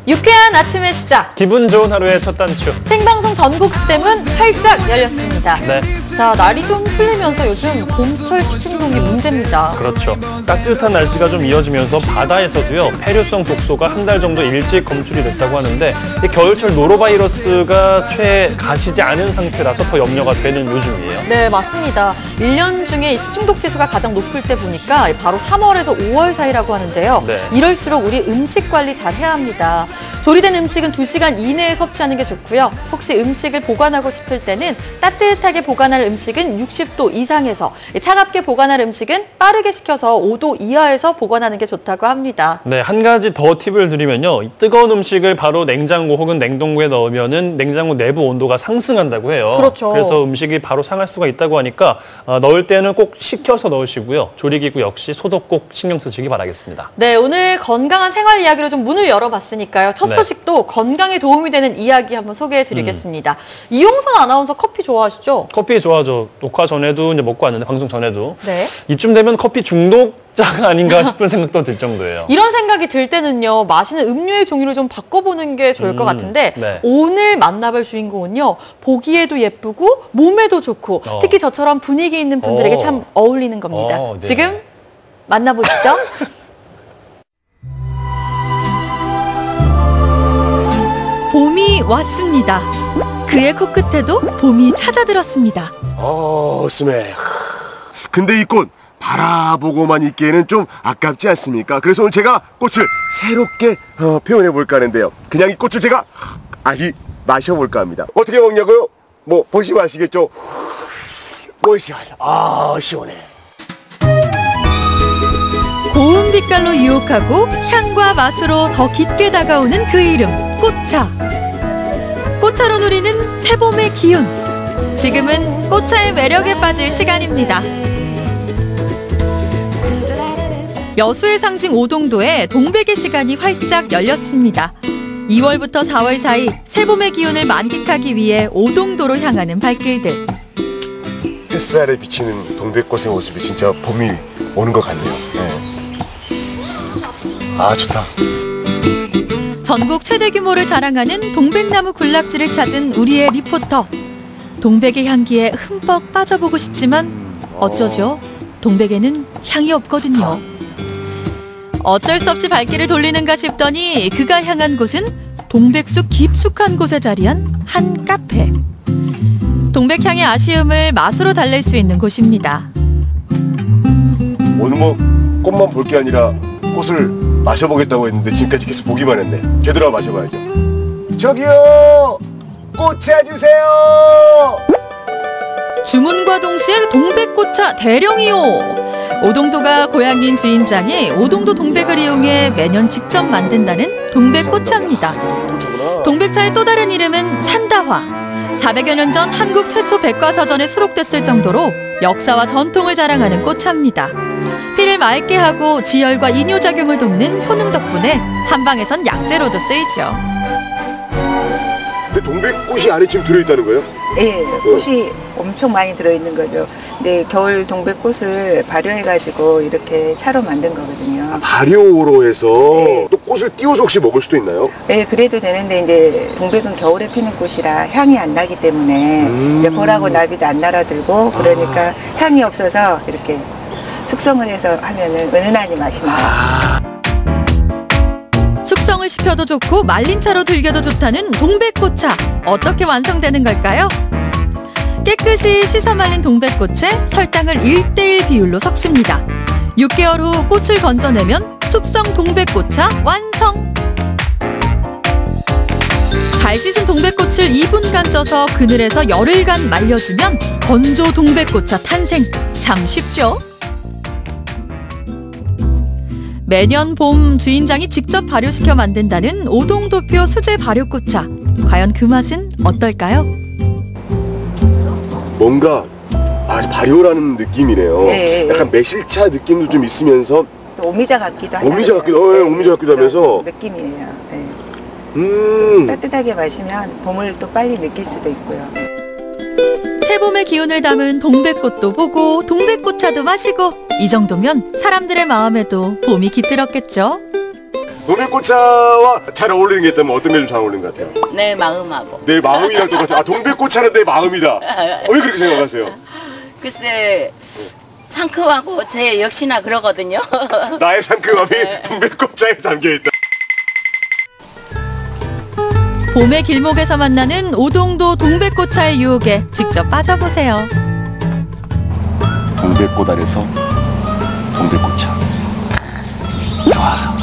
유쾌한 아침의 시작. 기분 좋은 하루의 첫 단추. 생방송 전국 시대문 활짝 열렸습니다. 네. 자, 날이 좀 풀리면서 요즘 봄철 식중독이 문제입니다. 그렇죠. 따뜻한 날씨가 좀 이어지면서 바다에서도요, 폐류성 독소가 한 달 정도 일찍 검출이 됐다고 하는데 이 겨울철 노로바이러스가 채 가시지 않은 상태라서 더 염려가 되는 요즘이에요. 네, 맞습니다. 1년 중에 이 식중독 지수가 가장 높을 때 보니까 바로 3월에서 5월 사이라고 하는데요. 네. 이럴수록 우리 음식 관리 잘 해야 합니다. 조리된 음식은 2시간 이내에 섭취하는 게 좋고요. 혹시 음식을 보관하고 싶을 때는 따뜻하게 보관할 음식은 60도 이상에서, 차갑게 보관할 음식은 빠르게 식혀서 5도 이하에서 보관하는 게 좋다고 합니다. 네, 한 가지 더 팁을 드리면요. 뜨거운 음식을 바로 냉장고 혹은 냉동고에 넣으면은 냉장고 내부 온도가 상승한다고 해요. 그렇죠. 그래서 음식이 바로 상할 수가 있다고 하니까 넣을 때는 꼭 식혀서 넣으시고요. 조리기구 역시 소독 꼭 신경 쓰시기 바라겠습니다. 네, 오늘 건강한 생활 이야기로 좀 문을 열어봤으니까요. 첫 소식도 건강에 도움이 되는 이야기 한번 소개해드리겠습니다. 이용선 아나운서 커피 좋아하시죠? 커피 좋아하죠. 녹화 전에도 이제 먹고 왔는데, 방송 전에도. 네. 이쯤 되면 커피 중독자가 아닌가 싶은 생각도 들 정도예요. 이런 생각이 들 때는요, 마시는 음료의 종류를 좀 바꿔보는 게 좋을 것 같은데, 네. 오늘 만나볼 주인공은요, 보기에도 예쁘고 몸에도 좋고 특히 저처럼 분위기 있는 분들에게 참 어울리는 겁니다. 네. 지금 만나보시죠. 봄이 왔습니다. 그의 코끝에도 봄이 찾아들었습니다. 스멜. 근데 이 꽃 바라보고만 있기에는 좀 아깝지 않습니까? 그래서 오늘 제가 꽃을 새롭게 표현해볼까 하는데요. 그냥 이 꽃을 제가 마셔볼까 합니다. 어떻게 먹냐고요? 뭐 보시면 아시겠죠? 시원해. 고운 빛깔로 유혹하고 향과 맛으로 더 깊게 다가오는 그 이름, 꽃차. 꽃차로 누리는 새봄의 기운. 지금은 꽃차의 매력에 빠질 시간입니다. 여수의 상징 오동도에 동백의 시간이 활짝 열렸습니다. 2월부터 4월 사이 새봄의 기운을 만끽하기 위해 오동도로 향하는 발길들. 햇살에 비치는 동백꽃의 모습이 진짜 봄이 오는 것 같네요. 네. 좋다. 전국 최대 규모를 자랑하는 동백나무 군락지를 찾은 우리의 리포터. 동백의 향기에 흠뻑 빠져보고 싶지만 어쩌죠? 동백에는 향이 없거든요. 어쩔 수 없이 발길을 돌리는가 싶더니 그가 향한 곳은 동백숲 깊숙한 곳에 자리한 한 카페. 동백향의 아쉬움을 맛으로 달랠 수 있는 곳입니다. 오늘 뭐 꽃만 볼 게 아니라 꽃을 마셔보겠다고 했는데 지금까지 계속 보기만 했네. 제대로 마셔봐야죠. 저기요! 꽃차 주세요! 주문과 동시에 동백꽃차 대령이요! 오동도가 고향인 주인장이 오동도 동백을 이용해 매년 직접 만든다는 동백꽃차입니다. 동백차의 또 다른 이름은 산다화. 400여 년 전 한국 최초 백과사전에 수록됐을 정도로 역사와 전통을 자랑하는 꽃차입니다. 피를 맑게 하고 지혈과 이뇨작용을 돕는 효능 덕분에 한방에선 약재로도 쓰이죠. 근데 동백꽃이 안에 지금 들어있다는 거예요? 네, 꽃이 엄청 많이 들어있는 거죠. 근데 겨울 동백꽃을 발효해가지고 이렇게 차로 만든 거거든요. 발효로 해서 또 꽃을 띄워서 혹시 먹을 수도 있나요? 네, 그래도 되는데 이제 동백은 겨울에 피는 꽃이라 향이 안 나기 때문에 이제 벌하고 나비도 안 날아들고 그러니까 향이 없어서 이렇게 숙성을 해서 하면은 은은하니 맛이 나요. 숙성을 시켜도 좋고 말린 차로 들겨도 좋다는 동백꽃차. 어떻게 완성되는 걸까요? 깨끗이 씻어 말린 동백꽃에 설탕을 1:1 비율로 섞습니다. 6개월 후 꽃을 건져내면 숙성 동백꽃차 완성! 잘 씻은 동백꽃을 2분간 쪄서 그늘에서 열흘간 말려주면 건조 동백꽃차 탄생! 참 쉽죠? 매년 봄 주인장이 직접 발효시켜 만든다는 오동도표 수제 발효꽃차. 과연 그 맛은 어떨까요? 뭔가 발효라는 느낌이네요. 네. 약간 매실차 느낌도 좀 있으면서 또 오미자 같기도 하고. 오미자 같기도 하면서 느낌이에요. 네. 따뜻하게 마시면 봄을 또 빨리 느낄 수도 있고요. 새봄의 기운을 담은 동백꽃도 보고 동백꽃차도 마시고 이 정도면 사람들의 마음에도 봄이 깃들었겠죠. 동백꽃차와 잘 어울리는 게 있다면 어떤 게 좀 잘 어울리는 것 같아요? 내 마음하고. 내 마음이랑 똑같아. 아, 동백꽃차는 내 마음이다. 왜 그렇게 생각하세요? 글쎄 상큼하고 제 역시나 그러거든요. 나의 상큼함이 동백꽃차에 담겨있다. 봄의 길목에서 만나는 오동도 동백꽃차의 유혹에 직접 빠져보세요. 동백꽃 아래서 동백꽃차. 좋아.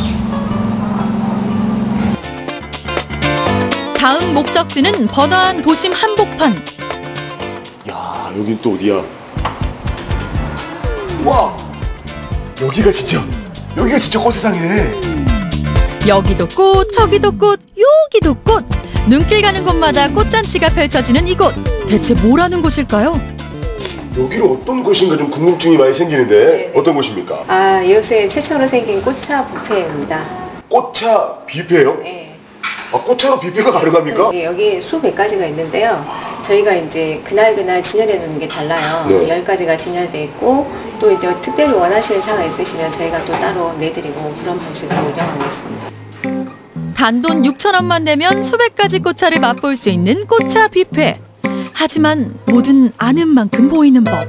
다음 목적지는 번화한 도심 한복판. 야, 여긴 또 어디야? 와, 여기가 진짜 꽃세상이네. 여기도 꽃, 저기도 꽃, 여기도 꽃. 눈길 가는 곳마다 꽃잔치가 펼쳐지는 이곳. 대체 뭐라는 곳일까요? 여기는 어떤 곳인가 좀 궁금증이 많이 생기는데 네네. 어떤 곳입니까? 아, 요새 최초로 생긴 꽃차 뷔페입니다. 꽃차 뷔페요? 네. 아, 꽃차로 뷔페가 가능합니까? 이제 여기 수백 가지가 있는데요. 저희가 이제 그날 진열해 놓는 게 달라요. 네. 10가지가 진열돼 있고 또 이제 특별히 원하시는 차가 있으시면 저희가 또 따로 내드리고 그런 방식으로 운영하고 있습니다. 단돈 6,000원만 내면 수백 가지 꽃차를 맛볼 수 있는 꽃차 뷔페. 하지만 뭐든 아는 만큼 보이는 법.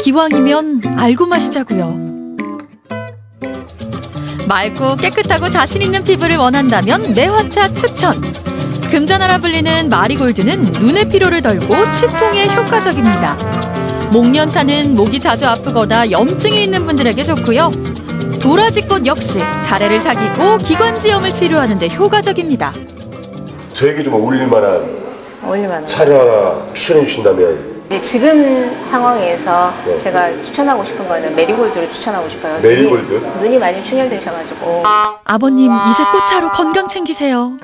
기왕이면 알고 마시자고요. 맑고 깨끗하고 자신 있는 피부를 원한다면 매화차 추천. 금전하라 불리는 마리골드는 눈의 피로를 덜고 치통에 효과적입니다. 목련차는 목이 자주 아프거나 염증이 있는 분들에게 좋고요. 도라지꽃 역시 가래를 사귀고 기관지염을 치료하는 데 효과적입니다. 저에게 좀 어울릴 만한 올리면 차를 하나 추천해 주신다면 네, 지금 상황에서 네. 제가 추천하고 싶은 거는 메리골드를 추천하고 싶어요. 메리골드? 눈이 많이 충혈되셔가지고 아버님 이제 꽃차로 건강 챙기세요.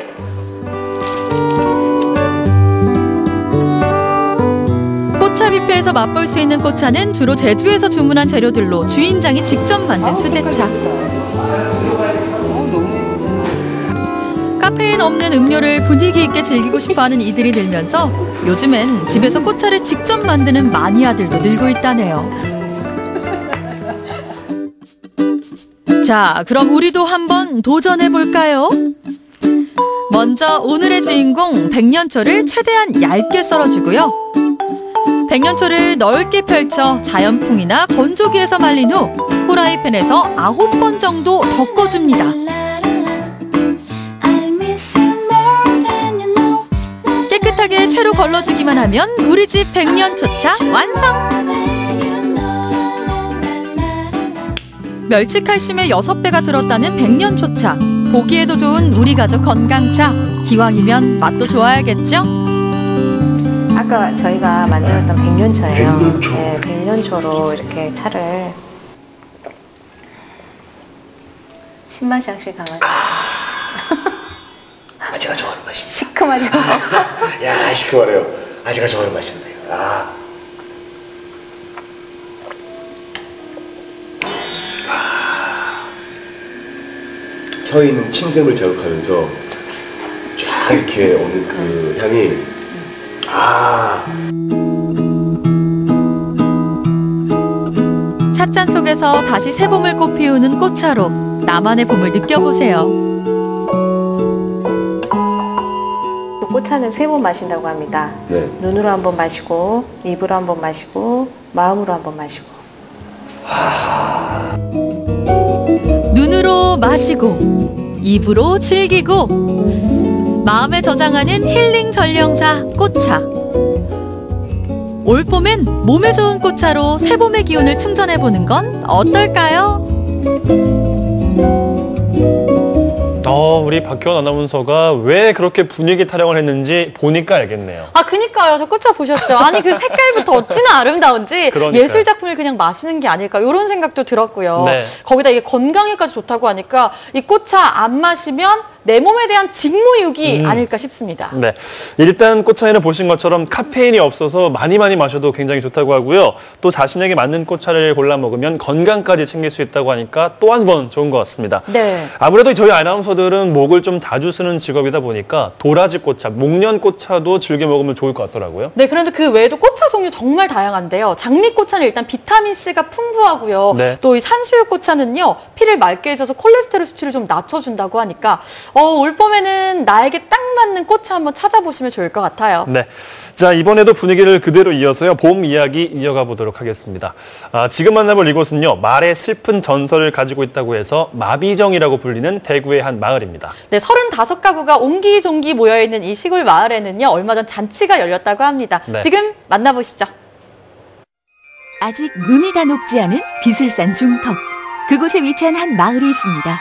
꽃차 뷔페에서 맛볼 수 있는 꽃차는 주로 제주에서 주문한 재료들로 주인장이 직접 만든 수제차. 카페인 없는 음료를 분위기 있게 즐기고 싶어하는 이들이 늘면서 요즘엔 집에서 꽃차를 직접 만드는 마니아들도 늘고 있다네요. 자, 그럼 우리도 한번 도전해볼까요? 먼저 오늘의 주인공 백년초를 최대한 얇게 썰어주고요. 백년초를 넓게 펼쳐 자연풍이나 건조기에서 말린 후 후라이팬에서 9번 정도 덮어줍니다. 깨끗하게 채로 걸러주기만 하면 우리 집 백년초차 완성! 멸치칼슘의 6배가 들었다는 백년초차. 보기에도 좋은 우리 가족 건강차. 기왕이면 맛도 좋아야겠죠? 아까 저희가 만들었던 백년초예요. 백년초. 네, 백년초로 이렇게 차를 신맛이 확실히 강하죠. 아, 제가 좋아하는 맛입니다. 시큼하죠. 야, 시큼하네요. 아, 제가 좋아하는 맛입니다. 아. 혀에 있는 침샘을 자극하면서 쫙 이렇게 오는 그 향이 찻잔 속에서 다시 새 봄을 꽃피우는 꽃차로 나만의 봄을 느껴보세요. 그 꽃차는 세 번 마신다고 합니다. 네. 눈으로 한번 마시고, 입으로 한번 마시고, 마음으로 한번 마시고. 눈으로 마시고 입으로 즐기고 마음에 저장하는 힐링 전령사 꽃차. 올 봄엔 몸에 좋은 꽃차로 새 봄의 기운을 충전해보는 건 어떨까요? 우리 박효원 아나운서가 왜 그렇게 분위기 타령을 했는지 보니까 알겠네요. 아, 그니까요. 저 꽃차 보셨죠? 아니, 그 색깔부터 어찌나 아름다운지 그러니까요. 예술 작품을 그냥 마시는 게 아닐까 이런 생각도 들었고요. 네. 거기다 이게 건강에까지 좋다고 하니까 이 꽃차 안 마시면 내 몸에 대한 직무유기 아닐까 싶습니다. 네, 일단 꽃차에는 보신 것처럼 카페인이 없어서 많이 마셔도 굉장히 좋다고 하고요. 또 자신에게 맞는 꽃차를 골라 먹으면 건강까지 챙길 수 있다고 하니까 또 한 번 좋은 것 같습니다. 네. 아무래도 저희 아나운서들은 목을 좀 자주 쓰는 직업이다 보니까 도라지 꽃차, 목련 꽃차도 즐겨 먹으면 좋을 것 같더라고요. 네, 그런데 그 외에도 꽃차 종류 정말 다양한데요. 장미꽃차는 일단 비타민C가 풍부하고요. 네. 또 이 산수유꽃차는요, 피를 맑게 해줘서 콜레스테롤 수치를 좀 낮춰준다고 하니까 올봄에는 나에게 딱 맞는 꽃차 한번 찾아보시면 좋을 것 같아요. 네, 자 이번에도 분위기를 그대로 이어서요. 봄 이야기 이어가 보도록 하겠습니다. 지금 만나볼 이곳은요. 말의 슬픈 전설을 가지고 있다고 해서 마비정이라고 불리는 대구의 한 마을입니다. 네, 35가구가 옹기종기 모여있는 이 시골 마을에는요, 얼마 전 잔치가 열렸다고 합니다. 네. 지금 만나보시죠. 아직 눈이 다 녹지 않은 비술산 중턱. 그곳에 위치한 한 마을이 있습니다.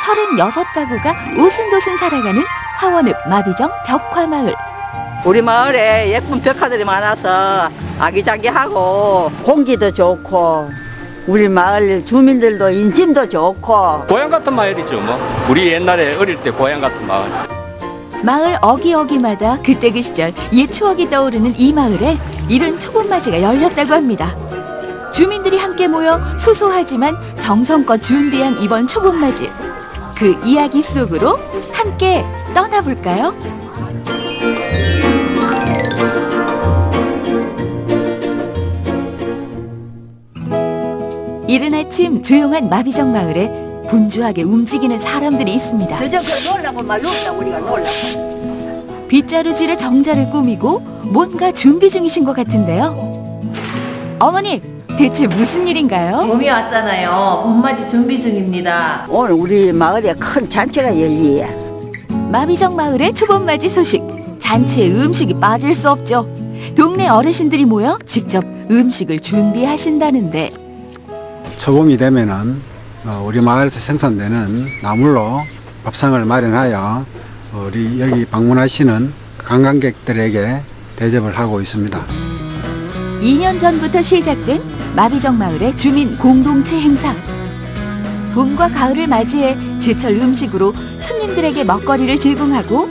36가구가 오순도순 살아가는 화원읍 마비정 벽화마을. 우리 마을에 예쁜 벽화들이 많아서 아기자기하고 공기도 좋고 우리 마을 주민들도 인심도 좋고 고향 같은 마을이죠. 뭐 우리 옛날에 어릴 때 고향 같은 마을. 마을 어기어기마다 그때 그 시절 옛 추억이 떠오르는 이 마을에 이른 초봄맞이가 열렸다고 합니다. 주민들이 함께 모여 소소하지만 정성껏 준비한 이번 초봄맞이. 그 이야기 속으로 함께 떠나볼까요? 이른 아침 조용한 마비정 마을에 분주하게 움직이는 사람들이 있습니다. 놀라고 말놀라 우리가 놀라고. 빗자루질에 정자를 꾸미고 뭔가 준비 중이신 것 같은데요. 어머니, 대체 무슨 일인가요? 봄이 왔잖아요. 봄맞이 준비 중입니다. 오늘 우리 마을에 큰 잔치가 열리에. 마비정 마을의 초봄맞이 소식. 잔치에 음식이 빠질 수 없죠. 동네 어르신들이 모여 직접 음식을 준비하신다는데. 초봄이 되면은 우리 마을에서 생산되는 나물로 밥상을 마련하여 우리 여기 방문하시는 관광객들에게 대접을 하고 있습니다. 2년 전부터 시작된 마비정 마을의 주민 공동체 행사. 봄과 가을을 맞이해 제철 음식으로 손님들에게 먹거리를 제공하고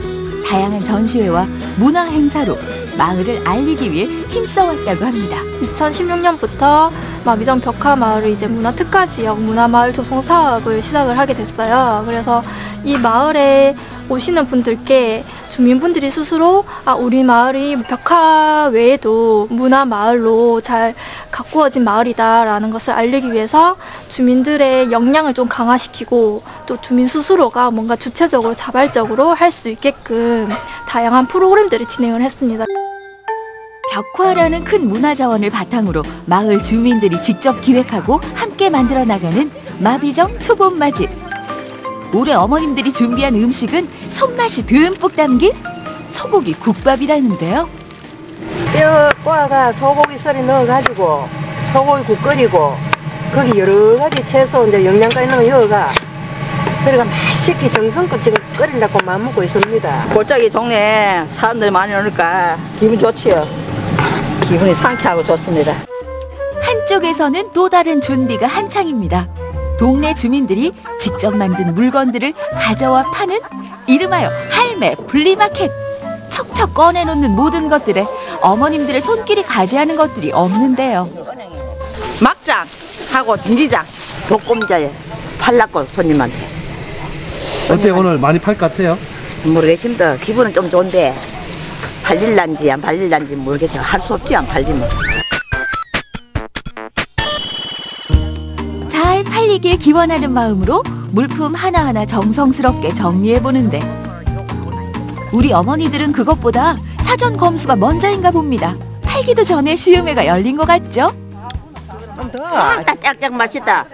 다양한 전시회와 문화 행사로 마을을 알리기 위해 힘써왔다고 합니다. 2016년부터 마비정 벽화마을을 이제 문화특화지역 문화마을 조성 사업을 시작을 하게 됐어요. 그래서 이 마을에 오시는 분들께 주민분들이 스스로 우리 마을이 벽화 외에도 문화마을로 잘 가꾸어진 마을이다라는 것을 알리기 위해서 주민들의 역량을 좀 강화시키고 또 주민 스스로가 뭔가 주체적으로 자발적으로 할 수 있게끔 다양한 프로그램들을 진행을 했습니다. 벽화라는 큰 문화자원을 바탕으로 마을 주민들이 직접 기획하고 함께 만들어 나가는 마비정 초봄맞이. 올해 어머님들이 준비한 음식은 손맛이 듬뿍 담긴 소고기 국밥이라는데요. 뼈 꼬아가 소고기 썰이 넣어가지고 소고기 국 끓이고 거기 여러 가지 채소인데 영양가 있는 거 넣어가 그래가 맛있게 정성껏 지금 끓이려고 마음먹고 있습니다. 골짜기 동네에 사람들이 많이 오니까 기분 좋지요. 기분이 상쾌하고 좋습니다. 한쪽에서는 또 다른 준비가 한창입니다. 동네 주민들이 직접 만든 물건들을 가져와 파는 이름하여 할매 플리마켓. 척척 꺼내놓는 모든 것들에 어머님들의 손길이 가지하는 것들이 없는데요. 막장하고 진기장 볶음자에 팔라고 손님한테. 어때 오늘 많이 팔 것 같아요? 모르겠습니다. 기분은 좀 좋은데 팔릴란지 안 팔릴란지 모르겠죠. 할 수 없지 안 팔리면. 잘 팔리길 기원하는 마음으로 물품 하나하나 정성스럽게 정리해보는데 우리 어머니들은 그것보다 사전 검수가 먼저인가 봅니다. 팔기도 전에 시음회가 열린 것 같죠? 짝짝 맛있다.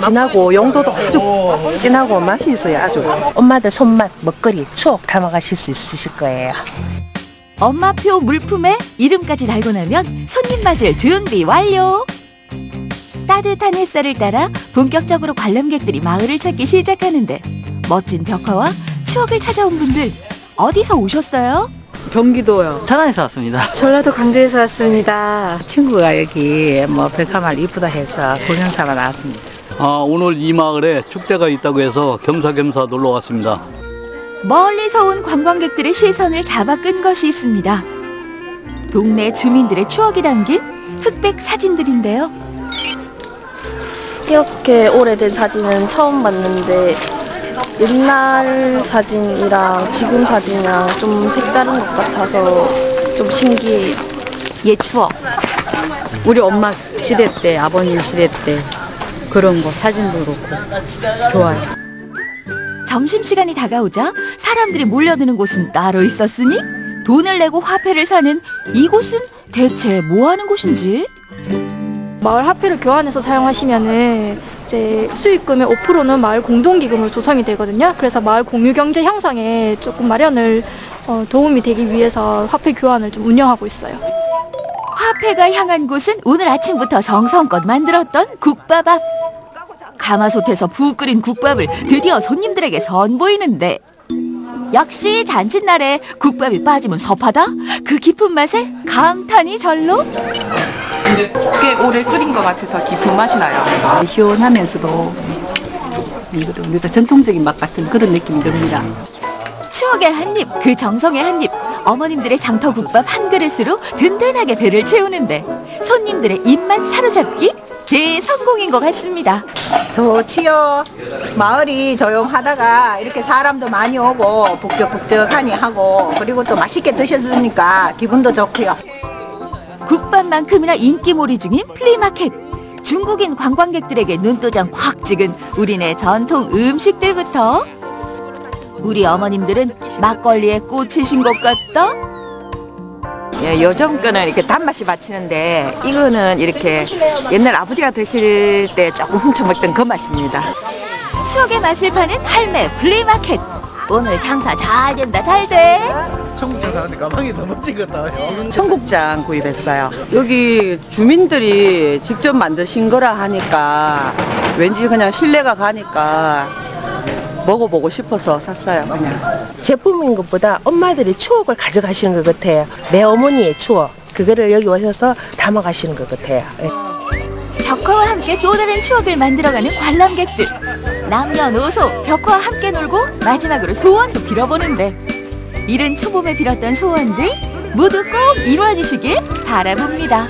진하고 용도도 아주 진하고 맛이 있어요. 아주 엄마들 손맛 먹거리 추억 담아가실 수 있으실 거예요. 엄마표 물품에 이름까지 달고 나면 손님 맞을 준비 완료. 따뜻한 햇살을 따라 본격적으로 관람객들이 마을을 찾기 시작하는데 멋진 벽화와 추억을 찾아온 분들 어디서 오셨어요? 경기도요. 천안에서 왔습니다. 전라도 광주에서 왔습니다. 친구가 여기 벽화마을 이쁘다 해서 동영상을 나왔습니다. 오늘 이 마을에 축제가 있다고 해서 겸사겸사 놀러 왔습니다. 멀리서 온 관광객들의 시선을 잡아 끈 것이 있습니다. 동네 주민들의 추억이 담긴 흑백 사진들인데요. 이렇게 오래된 사진은 처음 봤는데 옛날 사진이랑 지금 사진이랑 좀 색다른 것 같아서 좀 신기해요. 옛 추억. 우리 엄마 시대 때, 아버님 시대 때 그런 거 사진도 그렇고 좋아요. 점심시간이 다가오자 사람들이 몰려드는 곳은 따로 있었으니 돈을 내고 화폐를 사는 이곳은 대체 뭐 하는 곳인지? 마을 화폐를 교환해서 사용하시면은 이제 수익금의 5%는 마을 공동기금으로 조성이 되거든요. 그래서 마을 공유 경제 형성에 조금 마련을 도움이 되기 위해서 화폐 교환을 좀 운영하고 있어요. 화폐가 향한 곳은 오늘 아침부터 정성껏 만들었던 국밥 앞. 가마솥에서 푹 끓인 국밥을 드디어 손님들에게 선보이는데 역시 잔칫날에 국밥이 빠지면 섭하다? 그 깊은 맛에 감탄이 절로? 꽤 오래 끓인 것 같아서 깊은 맛이 나요. 시원하면서도 우리가 전통적인 맛 같은 그런 느낌이 듭니다. 추억의 한 입, 그 정성의 한 입. 어머님들의 장터국밥 한 그릇으로 든든하게 배를 채우는데 손님들의 입맛 사로잡기 대성공인 것 같습니다. 좋지요. 마을이 조용하다가 이렇게 사람도 많이 오고 북적북적하니 하고 그리고 또 맛있게 드셔주니까 기분도 좋고요. 국밥만큼이나 인기몰이 중인 플리마켓. 중국인 관광객들에게 눈도장 콱 찍은 우리네 전통 음식들부터 우리 어머님들은 막걸리에 꽂히신 것 같다? 예, 요즘 거는 이렇게 단맛이 받치는데 이거는 이렇게 옛날 아버지가 드실 때 조금 훔쳐 먹던 그 맛입니다. 추억의 맛을 파는 할매 플리마켓. 오늘 장사 잘 된다 잘 돼. 청국장 사는데 가방이 더 멋진 것 같아요. 청국장 구입했어요. 여기 주민들이 직접 만드신 거라 하니까 왠지 그냥 신뢰가 가니까 먹어보고 싶어서 샀어요. 그냥 제품인 것보다 엄마들이 추억을 가져가시는 것 같아요. 내 어머니의 추억 그거를 여기 오셔서 담아가시는 것 같아요. 벽화와 함께 또 다른 추억을 만들어가는 관람객들. 남녀노소 벽화와 함께 놀고 마지막으로 소원도 빌어보는데 이른 초봄에 빌었던 소원들 모두 꼭 이루어지시길 바라봅니다.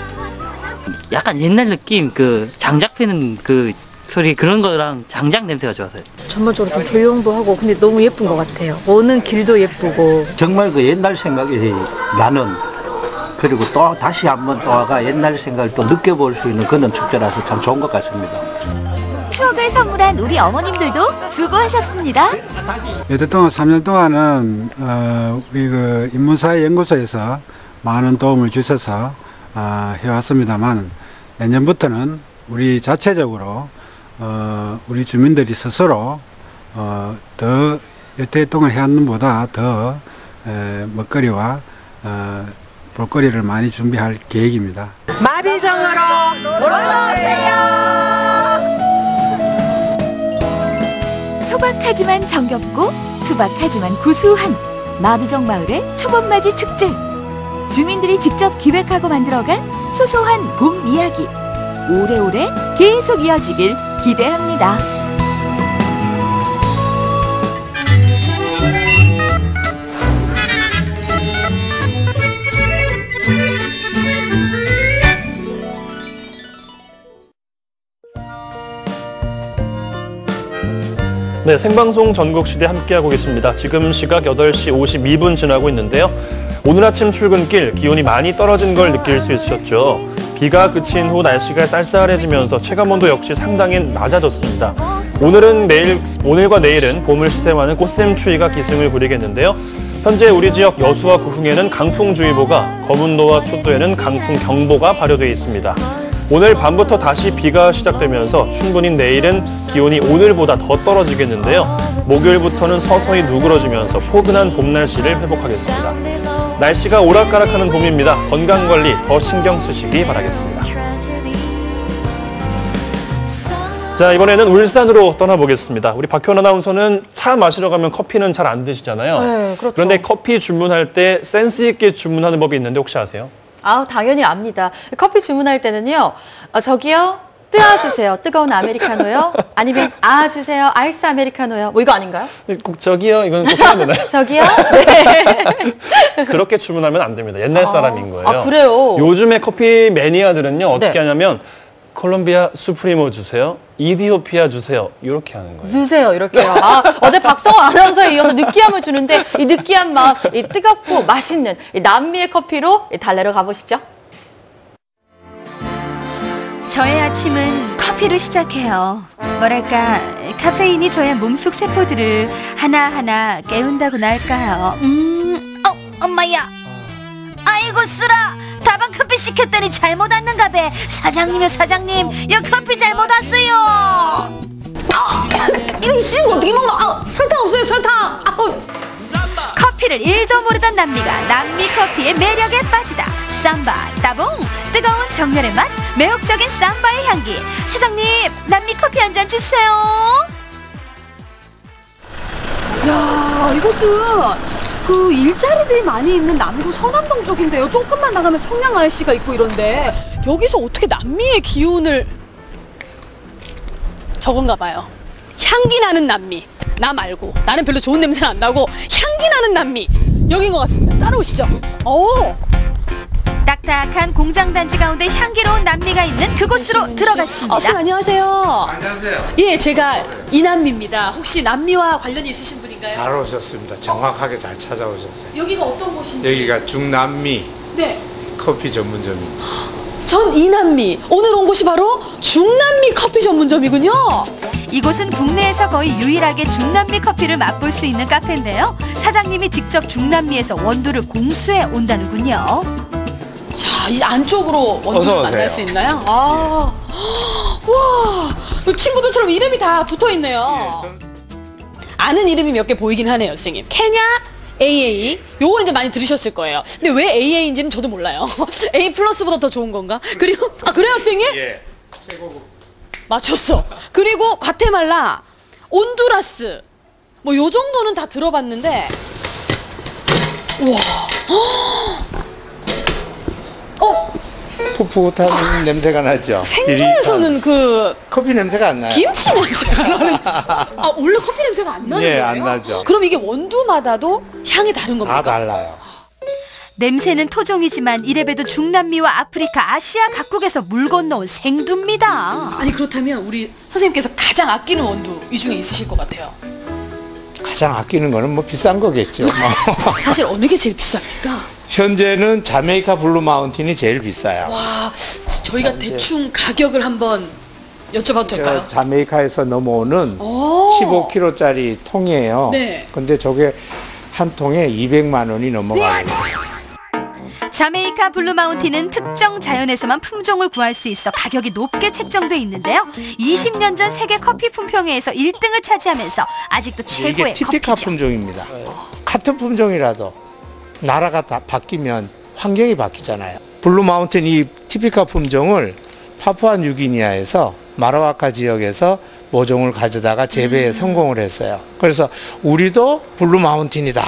약간 옛날 느낌, 그 장작 패는 그 소리 그런 거랑 장작 냄새가 좋아서요. 전반적으로 좀 조용도 하고 근데 너무 예쁜 것 같아요. 오는 길도 예쁘고. 정말 그 옛날 생각이 나는 그리고 또 다시 한번 또 와가 옛날 생각을 또 느껴볼 수 있는 그런 축제라서 참 좋은 것 같습니다. 추억을 선물한 우리 어머님들도 수고하셨습니다. 여태 동안 3년 동안은 우리 그 인문사회연구소에서 많은 도움을 주셔서 해왔습니다만 내년부터는 우리 자체적으로 우리 주민들이 스스로 더 여태 동안 해왔는 보다 더 먹거리와 볼거리를 많이 준비할 계획입니다. 마비정으로 놀러오세요. 소박하지만 정겹고 투박하지만 구수한 마비정 마을의 초봄맞이 축제. 주민들이 직접 기획하고 만들어간 소소한 봄 이야기. 오래오래 계속 이어지길 기대합니다. 네, 생방송 전국시대 함께하고 계십니다. 지금 시각 8시 52분 지나고 있는데요. 오늘 아침 출근길 기온이 많이 떨어진 걸 느낄 수 있으셨죠. 비가 그친 후 날씨가 쌀쌀해지면서 체감온도 역시 상당히 낮아졌습니다. 오늘과 내일은 봄을 시샘하는 꽃샘추위가 기승을 부리겠는데요. 현재 우리 지역 여수와 구흥에는 강풍주의보가, 거문도와 초도에는 강풍경보가 발효되어 있습니다. 오늘 밤부터 다시 비가 시작되면서 충분히 내일은 기온이 오늘보다 더 떨어지겠는데요. 목요일부터는 서서히 누그러지면서 포근한 봄 날씨를 회복하겠습니다. 날씨가 오락가락하는 봄입니다. 건강관리 더 신경 쓰시기 바라겠습니다. 자, 이번에는 울산으로 떠나보겠습니다. 우리 박효은 아나운서는 차 마시러 가면 커피는 잘 안 드시잖아요. 네, 그렇죠. 그런데 커피 주문할 때 센스 있게 주문하는 법이 있는데 혹시 아세요? 당연히 압니다. 커피 주문할 때는요. 저기요. 뜨아주세요. 뜨거운 아메리카노요? 아니면 아주세요. 아이스 아메리카노요? 뭐 이거 아닌가요? 꼭 저기요. 이건 꼭 해야 되나요? 저기요? 네. 그렇게 주문하면 안 됩니다. 옛날 사람인 거예요. 아, 그래요? 요즘에 커피 매니아들은요. 어떻게 하냐면 콜롬비아 수프리모 주세요. 이디오피아 주세요. 이렇게 하는 거예요. 주세요. 이렇게요. 어제 박성호 아나운서에 이어서 느끼함을 주는데 이 느끼한 맛, 이 뜨겁고 맛있는 이 남미의 커피로 달래러 가보시죠. 저의 아침은 커피로 시작해요. 뭐랄까 카페인이 저의 몸속 세포들을 하나하나 깨운다고나 할까요. 엄마야. 아이고 쓰라. 다방 커피 시켰더니 잘못 왔는가 배. 사장님이요 사장님. 여 커피 잘못 왔어요. 이거 씨 어떻게 먹나. 설탕 없어요 설탕. 커피를 1도 모르던 남미가 남미 커피의 매력에 빠지다. 삼바 따봉. 뜨거운 정열의 맛, 매혹적인 삼바의 향기. 사장님 남미 커피 한 잔 주세요. 야, 이곳은 그 일자리들이 많이 있는 남구 서남동 쪽인데요. 조금만 나가면 청량 아저씨가 있고 이런데 여기서 어떻게 남미의 기운을 저건가 봐요. 향기 나는 남미. 나 말고 나는 별로 좋은 냄새가 안 나고 향기 나는 남미 여긴 것 같습니다. 따라오시죠. 딱딱한 공장단지 가운데 향기로운 남미가 있는 그곳으로 들어갔습니다. 선생님 안녕하세요. 안녕하세요. 예, 제가 이남미입니다. 혹시 남미와 관련이 있으신 분인가요? 잘 오셨습니다. 정확하게 잘 찾아오셨어요. 여기가 어떤 곳인지? 여기가 중남미 네. 커피 전문점입니다. 전 이남미. 오늘 온 곳이 바로 중남미 커피 전문점이군요. 이곳은 국내에서 거의 유일하게 중남미 커피를 맛볼 수 있는 카페인데요. 사장님이 직접 중남미에서 원두를 공수해 온다는군요. 자, 이 안쪽으로 원두를 만날 수 있나요? 와, 친구들처럼 이름이 다 붙어 있네요. 아는 이름이 몇 개 보이긴 하네요, 선생님. 케냐, AA. 요거는 이제 많이 들으셨을 거예요. 근데 왜 AA인지는 저도 몰라요. A 플러스보다 더 좋은 건가? 그리고, 그래요, 선생님? 예, 최고급. 맞췄어. 그리고 과테말라, 온두라스. 뭐 요 정도는 다 들어봤는데. 우와. 풋풋한 냄새가 나죠. 생두에서는 그 커피 냄새가 안 나요. 김치 냄새가 나는. 원래 커피 냄새가 안 나는 예, 거예요? 안 나죠. 그럼 이게 원두마다도 향이 다른 겁니까? 다 달라요. 냄새는 토종이지만 이래봬도 중남미와 아프리카, 아시아 각국에서 물 건너온 생두입니다. 아니 그렇다면 우리 선생님께서 가장 아끼는 원두 이 중에 있으실 것 같아요. 가장 아끼는 거는 뭐 비싼 거겠죠. 사실 어느 게 제일 비쌉니까? 현재는 자메이카 블루 마운틴이 제일 비싸요. 와, 저희가 대충 가격을 한번 여쭤봐도 될까요? 자메이카에서 넘어오는 15kg짜리 통이에요. 네. 근데 저게 한 통에 200만 원이 넘어가요. 자메이카 블루 마운틴은 특정 자연에서만 품종을 구할 수 있어 가격이 높게 책정돼 있는데요. 20년 전 세계 커피 품평회에서 1등을 차지하면서 아직도 최고의 이게 티피카 커피죠. 품종입니다. 같은 품종이라도 나라가 다 바뀌면 환경이 바뀌잖아요. 블루 마운틴 이 티피카 품종을 파푸아 뉴기니아에서 마라와카 지역에서 모종을 가져다가 재배에 성공을 했어요. 그래서 우리도 블루 마운틴이다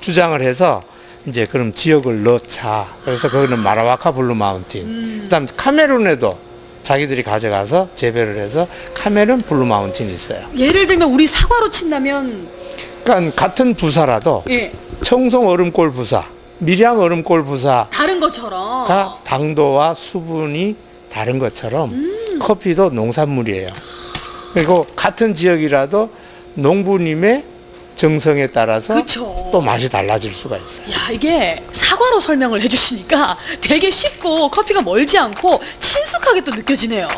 주장을 해서 이제 그럼 지역을 넣자. 그래서 그거는 마라와카 블루 마운틴. 그다음 카메룬에도 자기들이 가져가서 재배를 해서 카메룬 블루 마운틴이 있어요. 예를 들면 우리 사과로 친다면 그러니까 같은 부사라도 예. 청송 얼음골 부사, 밀양 얼음골 부사가 다른 것처럼 당도와 수분이 다른 것처럼 커피도 농산물이에요. 그리고 같은 지역이라도 농부님의 정성에 따라서 그쵸. 또 맛이 달라질 수가 있어요. 야, 이게 사과로 설명을 해주시니까 되게 쉽고 커피가 멀지 않고 친숙하게 또 느껴지네요.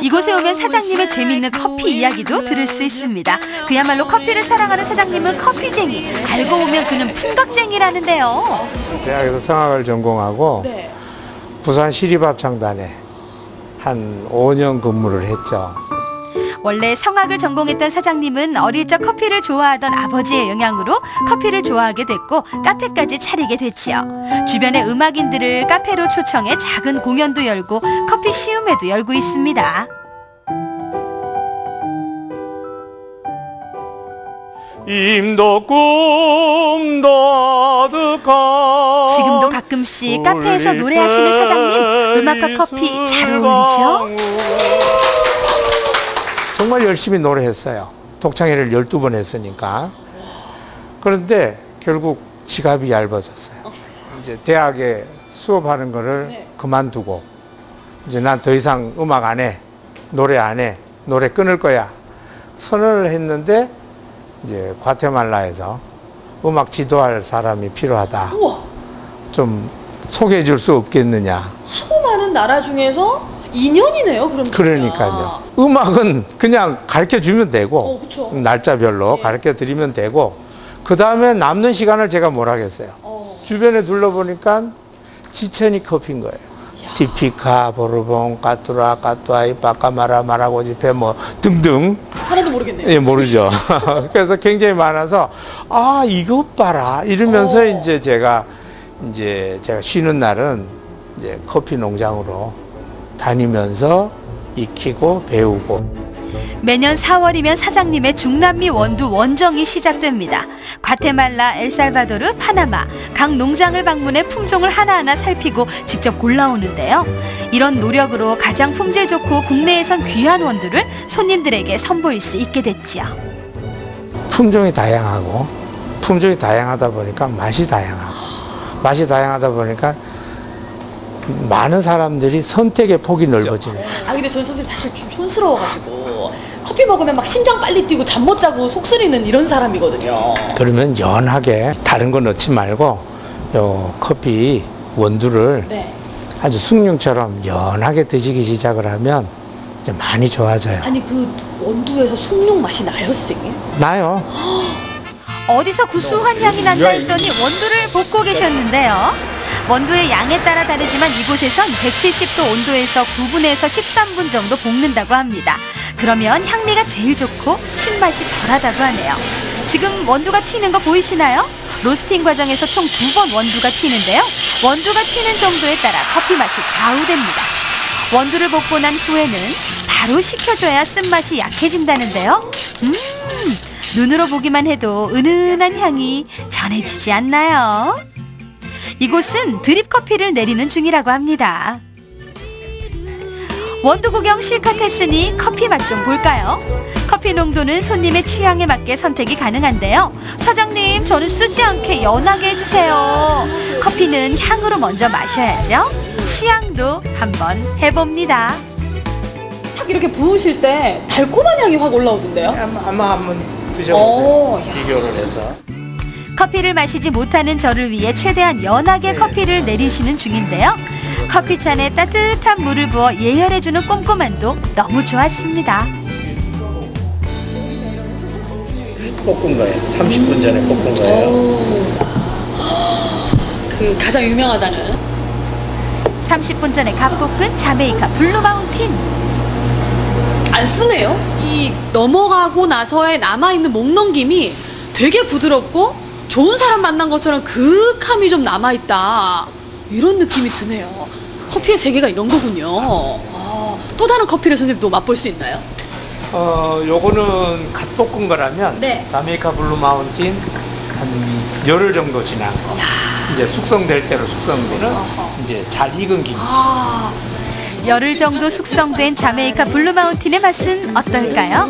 이곳에 오면 사장님의 재밌는 커피 이야기도 들을 수 있습니다. 그야말로 커피를 사랑하는 사장님은 커피쟁이, 알고 보면 그는 풍각쟁이라는데요. 대학에서 성악을 전공하고 부산 시립합창단에 한 5년 근무를 했죠. 원래 성악을 전공했던 사장님은 어릴 적 커피를 좋아하던 아버지의 영향으로 커피를 좋아하게 됐고 카페까지 차리게 됐지요. 주변의 음악인들을 카페로 초청해 작은 공연도 열고 커피 시음회도 열고 있습니다. 임도 꿈도 아득한 지금도 가끔씩 카페에서 노래하시는 사장님, 음악과 커피 잘 어울리죠? 정말 열심히 노래했어요. 독창회를 12번 했으니까. 그런데 결국 지갑이 얇아졌어요. 이제 대학에 수업하는 거를 그만두고 이제 난 더 이상 음악 안 해. 노래 안 해. 노래 끊을 거야. 선언을 했는데 이제 과테말라에서 음악 지도할 사람이 필요하다. 우와. 좀 소개해 줄 수 없겠느냐. 하고 많은 나라 중에서 2년이네요, 그럼 진짜. 그러니까요. 음악은 그냥 가르쳐 주면 되고 그쵸. 날짜별로 가르쳐 드리면 되고 그 다음에 남는 시간을 제가 뭘 하겠어요. 주변에 둘러보니까 지천이 커피인 거예요. 티피카, 보르봉, 까뚜라, 까뚜아이, 빠까마라, 마라고지페 뭐 등등. 하나도 모르겠네요. 예, 모르죠. 그래서 굉장히 많아서 아 이것 봐라 이러면서 이제 제가 쉬는 날은 이제 커피 농장으로 다니면서 익히고 배우고. 매년 4월이면 사장님의 중남미 원두 원정이 시작됩니다. 과테말라, 엘살바도르, 파나마 각 농장을 방문해 품종을 하나하나 살피고 직접 골라오는데요. 이런 노력으로 가장 품질 좋고 국내에선 귀한 원두를 손님들에게 선보일 수 있게 됐죠. 품종이 다양하고 품종이 다양하다 보니까 맛이 다양하고 맛이 다양하다 보니까 많은 사람들이 선택의 폭이 넓어지는. 아 근데 저는 선생님 사실 좀 촌스러워가지고 커피 먹으면 막 심장 빨리 뛰고 잠 못 자고 속 쓰리는 이런 사람이거든요. 그러면 연하게 다른 거 넣지 말고 요 커피 원두를 아주 숭늉처럼 연하게 드시기 시작을 하면 이제 많이 좋아져요. 아니 그 원두에서 숭늉 맛이 나요, 선생님? 나요. 어디서 구수한 향이 난다 했더니 원두를 볶고 계셨는데요. 원두의 양에 따라 다르지만 이곳에선 170도 온도에서 9분에서 13분 정도 볶는다고 합니다. 그러면 향미가 제일 좋고 신맛이 덜하다고 하네요. 지금 원두가 튀는 거 보이시나요? 로스팅 과정에서 총 2번 원두가 튀는데요. 원두가 튀는 정도에 따라 커피 맛이 좌우됩니다. 원두를 볶고 난 후에는 바로 식혀줘야 쓴맛이 약해진다는데요. 눈으로 보기만 해도 은은한 향이 전해지지 않나요? 이곳은 드립 커피를 내리는 중이라고 합니다. 원두 구경 실컷 했으니 커피 맛 좀 볼까요? 커피 농도는 손님의 취향에 맞게 선택이 가능한데요. 사장님, 저는 쓰지 않게 연하게 해주세요. 커피는 향으로 먼저 마셔야죠. 시향도 한번 해봅니다. 싹 이렇게 부으실 때 달콤한 향이 확 올라오던데요? 아마 한번 드셔보세요. 비교를 해서. 커피를 마시지 못하는 저를 위해 최대한 연하게 커피를 내리시는 중인데요. 커피잔에 따뜻한 물을 부어 예열해주는 꼼꼼함도 너무 좋았습니다. 볶은 거예요. 30분 전에 볶은 거예요. 그 가장 유명하다는 30분 전에 갓 볶은 자메이카 블루 마운틴. 안 쓰네요. 이 넘어가고 나서의 남아있는 목 넘김이 되게 부드럽고 좋은 사람 만난 것처럼 그윽함이 좀 남아있다, 이런 느낌이 드네요. 커피의 세계가 이런 거군요. 또 다른 커피를 선생님 또 맛볼 수 있나요? 요거는 갓 볶은 거라면 자메이카 블루 마운틴 한 열흘 정도 지난 거. 이제 숙성될 대로 숙성되는 이제 잘 익은 김치. 열흘 정도 숙성된 자메이카 블루 마운틴의 맛은 어떨까요?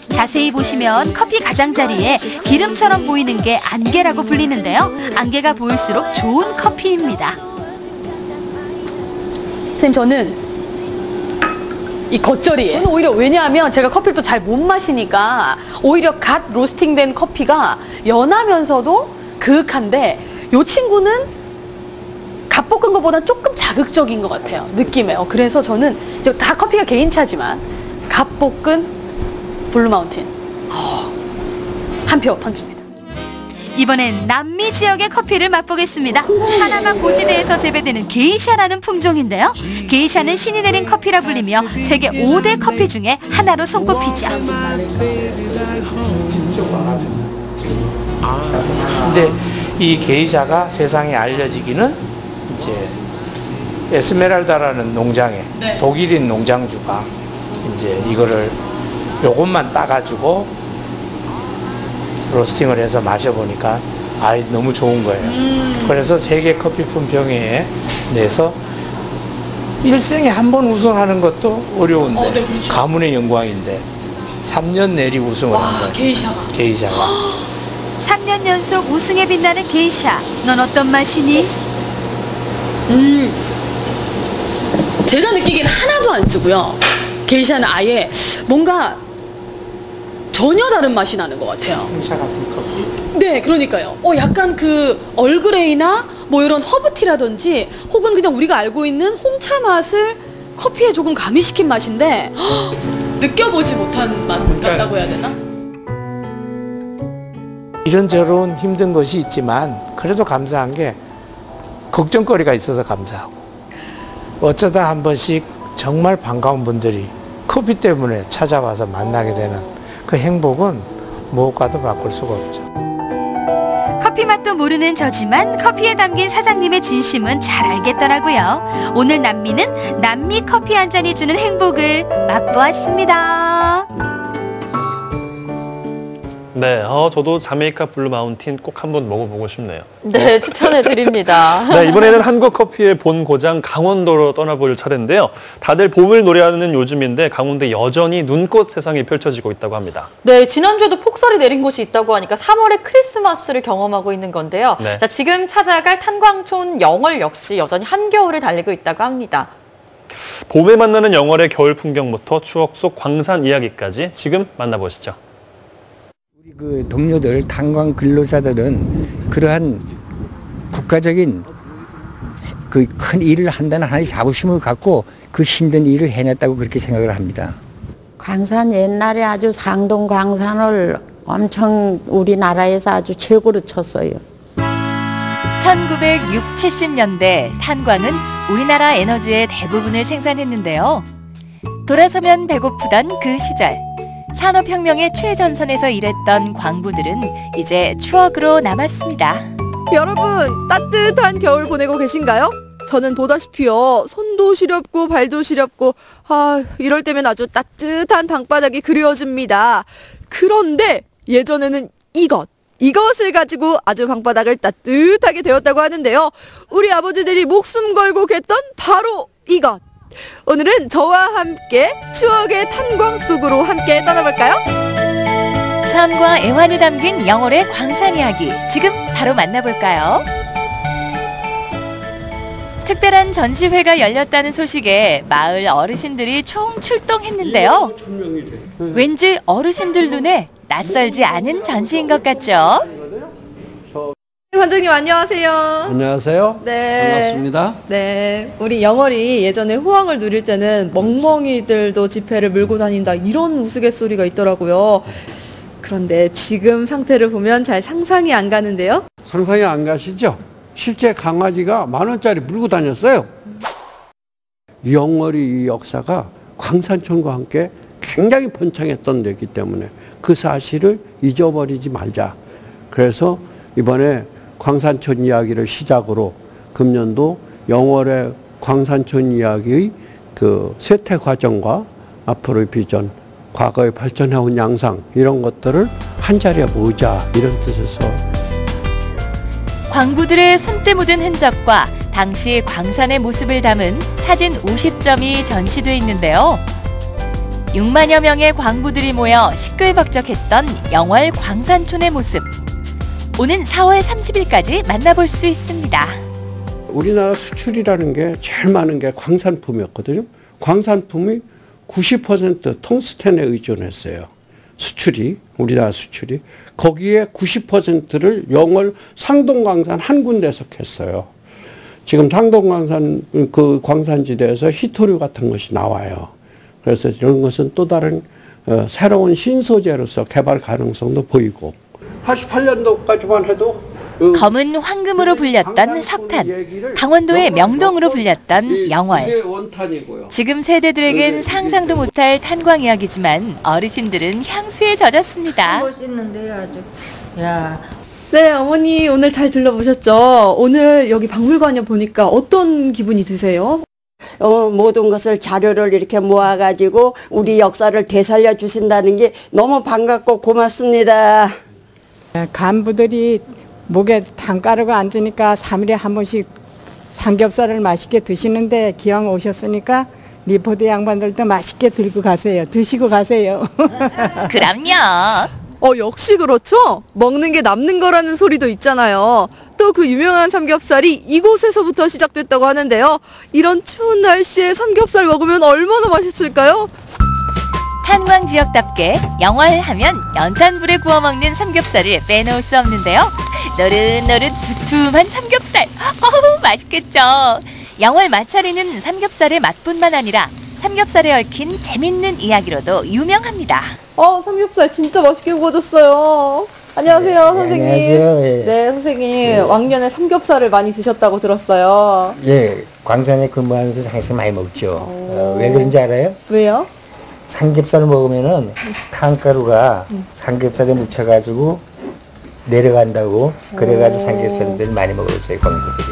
자세히 보시면 커피 가장자리에 기름처럼 보이는 게 안개라고 불리는데요. 안개가 보일수록 좋은 커피입니다. 선생님, 저는 이 겉절이에 저는 오히려, 왜냐하면 제가 커피를 또 잘 못 마시니까 오히려 갓 로스팅된 커피가 연하면서도 그윽한데 이 친구는 갓 볶은 것보다 조금 자극적인 것 같아요, 느낌에. 그래서 저는 이제 다 커피가 개인차지만 갓 볶은 블루 마운틴 한 표 던집니다. 이번엔 남미 지역의 커피를 맛보겠습니다. 파나마 고지대에서 재배되는 게이샤라는 품종인데요. 게이샤는 신이 내린 커피라 불리며 세계 5대 커피 중에 하나로 손꼽히죠. 근데 이 게이샤가 세상에 알려지기는 이제 에스메랄다라는 농장에 독일인 농장주가 이제 이거를 요것만 따가지고 로스팅을 해서 마셔보니까 너무 좋은 거예요. 그래서 세계 커피 품평회에 내서 일생에 한 번 우승하는 것도 어려운데 네, 그렇죠. 가문의 영광인데 3년 내리 우승을 한 거예요. 게이샤가. 3년 연속 우승에 빛나는 게이샤. 넌 어떤 맛이니? 제가 느끼기에는 하나도 안 쓰고요. 게이샤는 아예 뭔가 전혀 다른 맛이 나는 것 같아요. 홍차 같은 커피? 네, 그러니까요. 약간 그 얼그레이나 뭐 이런 허브티라든지 혹은 그냥 우리가 알고 있는 홍차 맛을 커피에 조금 가미시킨 맛인데 느껴보지 못한 맛 같다고 해야 되나? 이런저런 힘든 것이 있지만 그래도 감사한 게 걱정거리가 있어서 감사하고 어쩌다 한 번씩 정말 반가운 분들이 커피 때문에 찾아와서 만나게 되는 그 행복은 무엇과도 바꿀 수가 없죠. 커피 맛도 모르는 저지만 커피에 담긴 사장님의 진심은 잘 알겠더라고요. 오늘 남미는 남미 커피 한 잔이 주는 행복을 맛보았습니다. 네, 저도 자메이카 블루 마운틴 꼭 한번 먹어보고 싶네요. 네, 추천해드립니다. 네, 이번에는 한국 커피의 본 고장 강원도로 떠나볼 차례인데요. 다들 봄을 노래하는 요즘인데 강원도에 여전히 눈꽃 세상이 펼쳐지고 있다고 합니다. 네, 지난주에도 폭설이 내린 곳이 있다고 하니까 3월의 크리스마스를 경험하고 있는 건데요. 네. 자, 지금 찾아갈 탄광촌 영월 역시 여전히 한겨울을 달리고 있다고 합니다. 봄에 만나는 영월의 겨울 풍경부터 추억 속 광산 이야기까지 지금 만나보시죠. 그 동료들, 탄광 근로자들은 그러한 국가적인 그 큰 일을 한다는 하나의 자부심을 갖고 그 힘든 일을 해냈다고 그렇게 생각을 합니다. 광산 옛날에 아주 상동 광산을 엄청 우리나라에서 아주 최고로 쳤어요. 1960, 70년대 탄광은 우리나라 에너지의 대부분을 생산했는데요. 돌아서면 배고프던 그 시절. 산업혁명의 최전선에서 일했던 광부들은 이제 추억으로 남았습니다. 여러분, 따뜻한 겨울 보내고 계신가요? 저는 보다시피요, 손도 시렵고 발도 시렵고 이럴 때면 아주 따뜻한 방바닥이 그리워집니다. 그런데 예전에는 이것을 가지고 아주 방바닥을 따뜻하게 데웠다고 하는데요. 우리 아버지들이 목숨 걸고 갰던 바로 이것. 오늘은 저와 함께 추억의 탄광 속으로 함께 떠나볼까요? 삶과 애환이 담긴 영월의 광산 이야기 지금 바로 만나볼까요? 특별한 전시회가 열렸다는 소식에 마을 어르신들이 총 출동했는데요. 왠지 어르신들 눈에 낯설지 않은 전시인 것 같죠? 관장님 안녕하세요. 안녕하세요. 네. 반갑습니다. 네. 우리 영월이 예전에 호황을 누릴 때는 멍멍이들도 지폐를 물고 다닌다 이런 우스갯소리가 있더라고요. 그런데 지금 상태를 보면 잘 상상이 안 가는데요. 상상이 안 가시죠? 실제 강아지가 10,000원짜리 물고 다녔어요. 영월이 이 역사가 광산촌과 함께 굉장히 번창했던 데이기 때문에 그 사실을 잊어버리지 말자. 그래서 이번에 광산촌 이야기를 시작으로 금년도 영월의 광산촌 이야기의 그 쇠퇴 과정과 앞으로의 비전, 과거에 발전해온 양상 이런 것들을 한자리에 모으자 이런 뜻에서 광부들의 손때 묻은 흔적과 당시 광산의 모습을 담은 사진 50점이 전시돼 있는데요. 6만여 명의 광부들이 모여 시끌벅적했던 영월 광산촌의 모습. 오는 4월 30일까지 만나볼 수 있습니다. 우리나라 수출이라는 게 제일 많은 게 광산품이었거든요. 광산품이 90% 텅스텐에 의존했어요. 수출이, 우리나라 수출이. 거기에 90%를 영월 상동광산 한 군데에서 캤어요. 지금 상동광산 그 광산지대에서 희토류 같은 것이 나와요. 그래서 이런 것은 또 다른 새로운 신소재로서 개발 가능성도 보이고 88년도까지만 해도 검은 황금으로 불렸던 석탄, 강원도의 명동으로 불렸던 영월. 지금 세대들에겐 상상도 못할 탄광 이야기지만 어르신들은 향수에 젖었습니다. 멋있는데 아주. 야. 네, 어머니 오늘 잘 들러보셨죠? 오늘 여기 박물관에 보니까 어떤 기분이 드세요? 모든 것을 자료를 이렇게 모아가지고 우리 역사를 되살려 주신다는 게 너무 반갑고 고맙습니다. 간부들이 목에 단가루가 앉으니까 3일에 한 번씩 삼겹살을 맛있게 드시는데 기왕 오셨으니까 리포트 양반들도 맛있게 들고 가세요. 드시고 가세요. 그럼요. 역시 그렇죠. 먹는 게 남는 거라는 소리도 있잖아요. 또 그 유명한 삼겹살이 이곳에서부터 시작됐다고 하는데요. 이런 추운 날씨에 삼겹살 먹으면 얼마나 맛있을까요? 탄광 지역답게 영월하면 연탄불에 구워 먹는 삼겹살을 빼놓을 수 없는데요. 노릇노릇 두툼한 삼겹살. 어우, 맛있겠죠. 영월 마차리는 삼겹살의 맛뿐만 아니라 삼겹살에 얽힌 재밌는 이야기로도 유명합니다. 삼겹살 진짜 맛있게 구워졌어요. 안녕하세요, 선생님. 안녕하세요. 예. 네, 선생님. 왕년에 삼겹살을 많이 드셨다고 들었어요. 예, 광산에 근무하면서 항상 많이 먹죠. 왜 그런지 알아요? 왜요? 삼겹살 먹으면은 탄가루가 삼겹살에 묻혀가지고 내려간다고 그래가지고 삼겹살들 많이 먹었어요, 광부들이.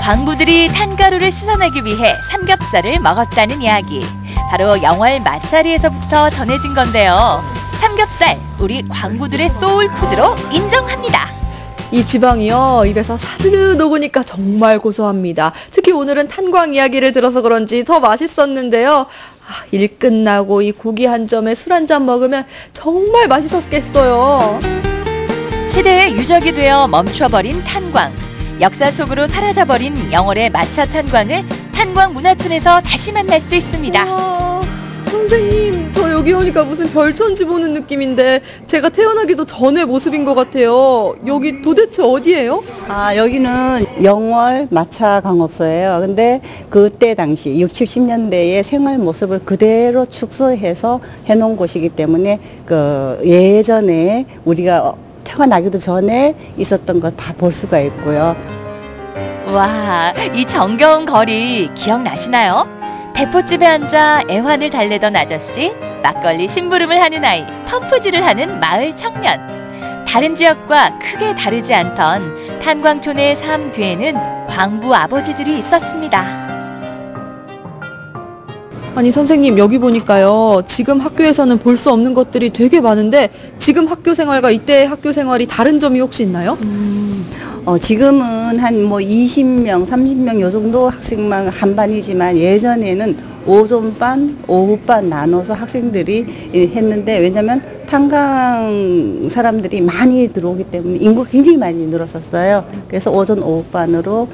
광부들이 탄가루를 씻어내기 위해 삼겹살을 먹었다는 이야기. 바로 영월 마차리에서부터 전해진 건데요. 삼겹살, 우리 광부들의 소울푸드로 인정합니다. 이 지방이요, 입에서 사르르 녹으니까 정말 고소합니다. 특히 오늘은 탄광 이야기를 들어서 그런지 더 맛있었는데요. 일 끝나고 이 고기 한 점에 술 한 잔 먹으면 정말 맛있었겠어요. 시대의 유적이 되어 멈춰버린 탄광. 역사 속으로 사라져버린 영월의 마차 탄광을 탄광문화촌에서 다시 만날 수 있습니다. 선생님, 저 여기 오니까 무슨 별천지 보는 느낌인데 제가 태어나기도 전의 모습인 것 같아요. 여기 도대체 어디예요? 여기는 영월 마차 강업소예요. 근데 그때 당시 60, 70년대의 생활 모습을 그대로 축소해서 해놓은 곳이기 때문에 그 예전에 우리가 태어나기도 전에 있었던 거 다 볼 수가 있고요. 와, 이 정겨운 거리 기억나시나요? 대포집에 앉아 애환을 달래던 아저씨, 막걸리 심부름을 하는 아이, 펌프질을 하는 마을 청년. 다른 지역과 크게 다르지 않던 탄광촌의 삶 뒤에는 광부 아버지들이 있었습니다. 아니 선생님, 여기 보니까요, 지금 학교에서는 볼 수 없는 것들이 되게 많은데 지금 학교 생활과 이때의 학교 생활이 다른 점이 혹시 있나요? 지금은 한 뭐 20명, 30명 요 정도 학생만 한 반이지만 예전에는 오전반, 오후반 나눠서 학생들이 했는데, 왜냐면 탄광 사람들이 많이 들어오기 때문에 인구가 굉장히 많이 늘었었어요. 그래서 오전, 오후반으로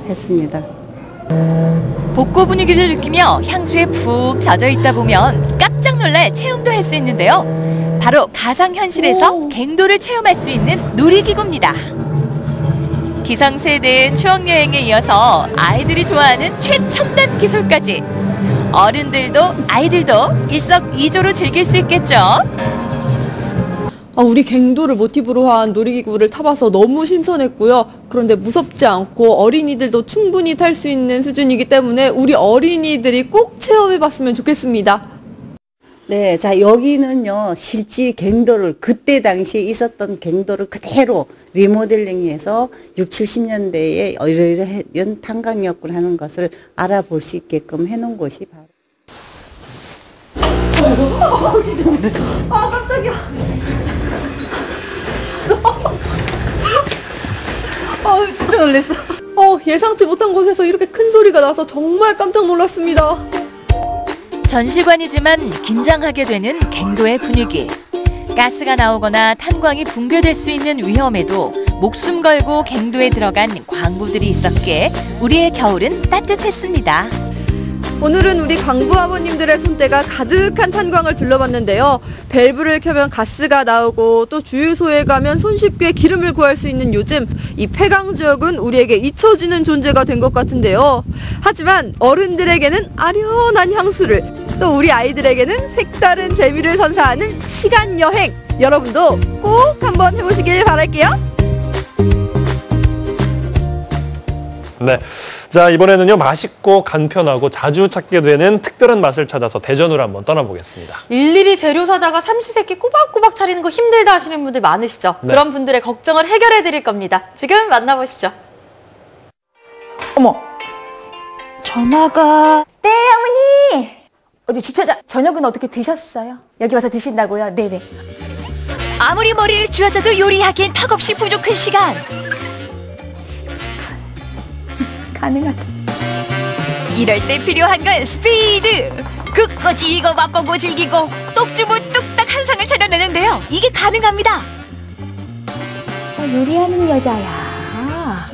했습니다. 복고 분위기를 느끼며 향수에 푹 젖어 있다 보면 깜짝 놀랄 체험도 할 수 있는데요. 바로 가상현실에서 갱도를 체험할 수 있는 놀이기구입니다. 기성세대의 추억여행에 이어서 아이들이 좋아하는 최첨단 기술까지 어른들도 아이들도 일석이조로 즐길 수 있겠죠. 우리 갱도를 모티브로 한 놀이기구를 타봐서 너무 신선했고요. 그런데 무섭지 않고 어린이들도 충분히 탈 수 있는 수준이기 때문에 우리 어린이들이 꼭 체험해봤으면 좋겠습니다. 네, 자 여기는요 실제 갱도를 그때 당시에 있었던 갱도를 그대로 리모델링해서 60, 70년대에 이러이러한 탄광역을 하는 것을 알아볼 수 있게끔 해놓은 곳이 바로. 진짜. 깜짝이야. 진짜 놀랐어. 예상치 못한 곳에서 이렇게 큰 소리가 나서 정말 깜짝 놀랐습니다. 전시관이지만 긴장하게 되는 갱도의 분위기. 가스가 나오거나 탄광이 붕괴될 수 있는 위험에도 목숨 걸고 갱도에 들어간 광부들이 있었기에 우리의 겨울은 따뜻했습니다. 오늘은 우리 광부 아버님들의 손때가 가득한 탄광을 둘러봤는데요. 밸브를 켜면 가스가 나오고 또 주유소에 가면 손쉽게 기름을 구할 수 있는 요즘, 이 폐강 지역은 우리에게 잊혀지는 존재가 된 것 같은데요. 하지만 어른들에게는 아련한 향수를, 또 우리 아이들에게는 색다른 재미를 선사하는 시간 여행, 여러분도 꼭 한번 해보시길 바랄게요. 네, 자 이번에는요 맛있고 간편하고 자주 찾게 되는 특별한 맛을 찾아서 대전으로 한번 떠나보겠습니다. 일일이 재료 사다가 삼시세끼 꼬박꼬박 차리는 거 힘들다 하시는 분들 많으시죠? 네. 그런 분들의 걱정을 해결해 드릴 겁니다. 지금 만나보시죠. 어머, 전화가. 네, 어머니. 어디 주차장 저녁은 어떻게 드셨어요? 여기 와서 드신다고요? 네네. 아무리 머리를 쥐어짜도 요리하기엔 턱없이 부족한 시간. 가능하다. 이럴 때 필요한 건 스피드. 끝까지 이거 맛보고 즐기고 똑주부 뚝딱 한 상을 차려내는데요. 이게 가능합니다. 요리하는 여자야.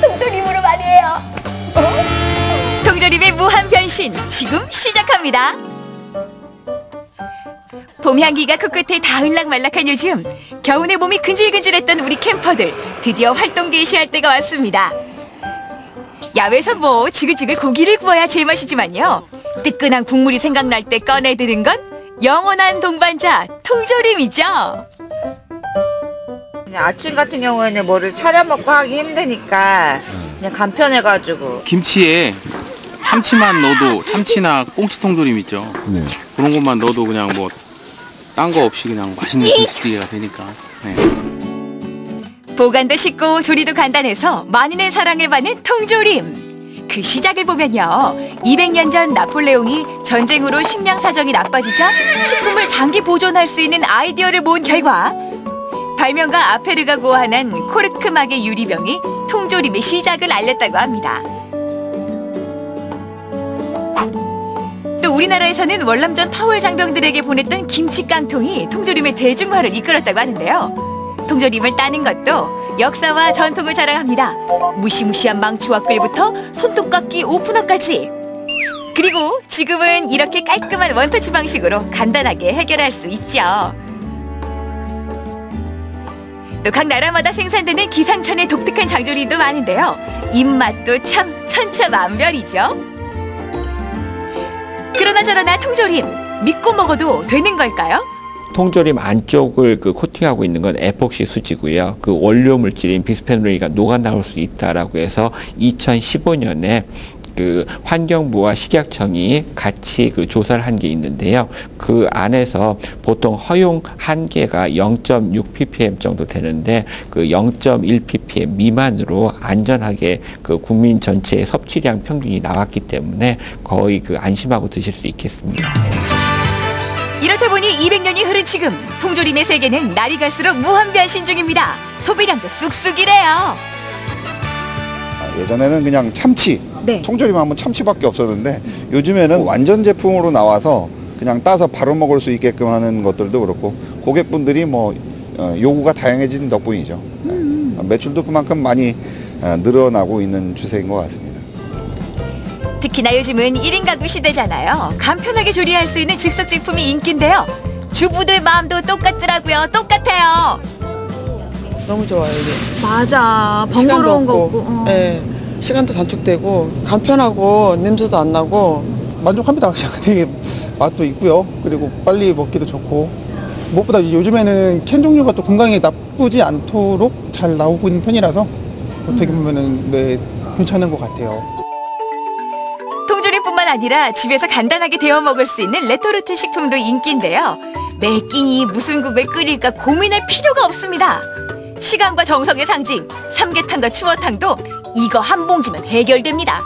통조림으로 많이 해요. 통조림의 무한 변신 지금 시작합니다. 봄 향기가 코끝에 닿을락말락한 요즘, 겨우내 몸이 근질근질했던 우리 캠퍼들 드디어 활동 개시할 때가 왔습니다. 야외에서 뭐 지글지글 고기를 구워야 제맛이지만요, 뜨끈한 국물이 생각날 때 꺼내드는 건 영원한 동반자 통조림이죠. 아침 같은 경우에는 뭐를 차려 먹고 하기 힘드니까 그냥 간편해가지고 김치에 참치만 넣어도, 참치나 꽁치 통조림 있죠. 네. 그런 것만 넣어도 그냥 뭐 딴 거 없이 그냥 맛있는 김치찌개가 되니까. 네. 보관도 쉽고 조리도 간단해서 만인의 사랑을 받는 통조림. 그 시작을 보면요, 200년 전 나폴레옹이 전쟁으로 식량 사정이 나빠지자 식품을 장기 보존할 수 있는 아이디어를 모은 결과 발명가 아페르가 고안한 코르크막의 유리병이 통조림의 시작을 알렸다고 합니다. 또 우리나라에서는 월남전 파월 장병들에게 보냈던 김치 깡통이 통조림의 대중화를 이끌었다고 하는데요. 통조림을 따는 것도 역사와 전통을 자랑합니다. 무시무시한 망치와 끌부터 손톱깎이 오프너까지. 그리고 지금은 이렇게 깔끔한 원터치 방식으로 간단하게 해결할 수 있죠. 또 각 나라마다 생산되는 기상천의 독특한 장조림도 많은데요, 입맛도 참 천차만별이죠. 그러나 저러나 통조림 믿고 먹어도 되는 걸까요? 통조림 안쪽을 코팅하고 있는 건 에폭시 수지고요. 그 원료 물질인 비스페놀이가 녹아 나올 수 있다라고 해서 2015년에 그 환경부와 식약청이 같이 조사를 한 게 있는데요. 그 안에서 보통 허용 한계가 0.6 ppm 정도 되는데 그 0.1 ppm 미만으로 안전하게 국민 전체의 섭취량 평균이 나왔기 때문에 거의 안심하고 드실 수 있겠습니다. 이렇다 보니 200년이 흐른 지금 통조림의 세계는 날이 갈수록 무한 변신 중입니다. 소비량도 쑥쑥이래요. 예전에는 그냥 참치, 네. 통조림 하면 참치밖에 없었는데 요즘에는 완전 제품으로 나와서 그냥 따서 바로 먹을 수 있게끔 하는 것들도 그렇고 고객분들이 요구가 다양해진 덕분이죠. 매출도 그만큼 많이 늘어나고 있는 추세인 것 같습니다. 특히나 요즘은 1인 가구 시대잖아요. 간편하게 조리할 수 있는 즉석 제품이 인기인데요. 주부들 마음도 똑같더라고요. 똑같아요. 너무 좋아요, 이게. 맞아. 번거로운 거고. 네, 시간도 단축되고 간편하고 냄새도 안 나고 만족합니다. 되게 맛도 있고요. 그리고 빨리 먹기도 좋고 무엇보다 요즘에는 캔 종류가 또 건강에 나쁘지 않도록 잘 나오고 있는 편이라서 어떻게 보면은 네, 괜찮은 것 같아요. 통조림뿐만 아니라 집에서 간단하게 데워 먹을 수 있는 레토르트 식품도 인기인데요. 매 끼니 무슨 국을 끓일까 고민할 필요가 없습니다. 시간과 정성의 상징 삼계탕과 추어탕도 이거 한 봉지면 해결됩니다.